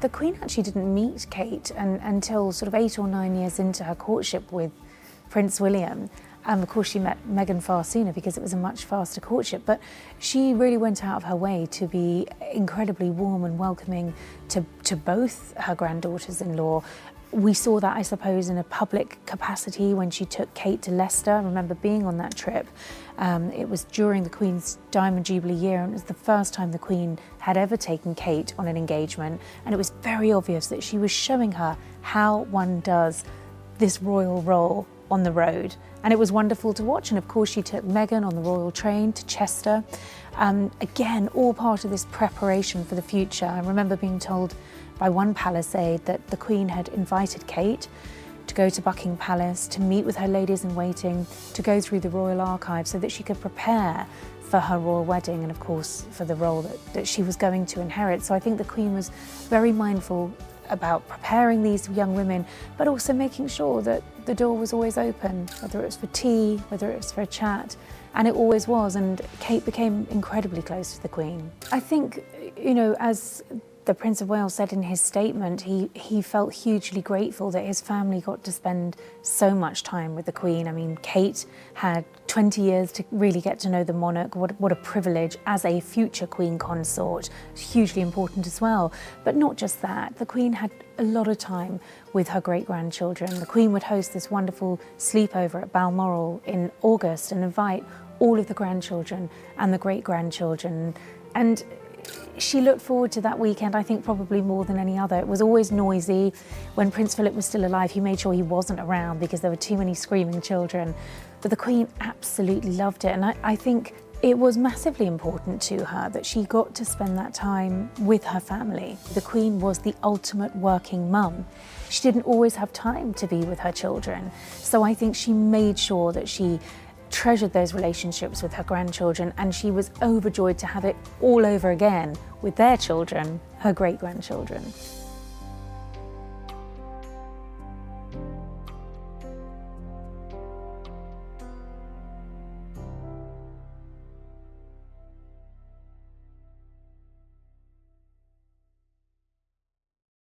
The Queen actually didn't meet Kate until sort of 8 or 9 years into her courtship with Prince William. Of course, she met Meghan far sooner because it was a much faster courtship, but she really went out of her way to be incredibly warm and welcoming to both her granddaughters-in-law. We saw that, I suppose, in a public capacity when she took Kate to Leicester. I remember being on that trip. It was during the Queen's Diamond Jubilee year, and it was the first time the Queen had ever taken Kate on an engagement, and it was very obvious that she was showing her how one does this royal role on the road. And it was wonderful to watch. And of course, she took Meghan on the royal train to Chester. Again, all part of this preparation for the future. I remember being told by one palisade that the Queen had invited Kate to go to Buckingham Palace, to meet with her ladies-in-waiting, to go through the royal archive so that she could prepare for her royal wedding and, of course, for the role that she was going to inherit. So I think the Queen was very mindful about preparing these young women, but also making sure that the door was always open, whether it was for tea, whether it was for a chat, and it always was. And Kate became incredibly close to the Queen. I think, you know, as the Prince of Wales said in his statement, he felt hugely grateful that his family got to spend so much time with the Queen. I mean, Kate had 20 years to really get to know the monarch. What a privilege as a future Queen consort. Hugely important as well. But not just that, the Queen had a lot of time with her great-grandchildren. The Queen would host this wonderful sleepover at Balmoral in August and invite all of the grandchildren and the great-grandchildren. And she looked forward to that weekend, I think, probably more than any other. It was always noisy. When Prince Philip was still alive, he made sure he wasn't around because there were too many screaming children. But the Queen absolutely loved it. And I think it was massively important to her that she got to spend that time with her family. The Queen was the ultimate working mum. She didn't always have time to be with her children. So I think she made sure that she treasured those relationships with her grandchildren, and she was overjoyed to have it all over again with their children, her great-grandchildren.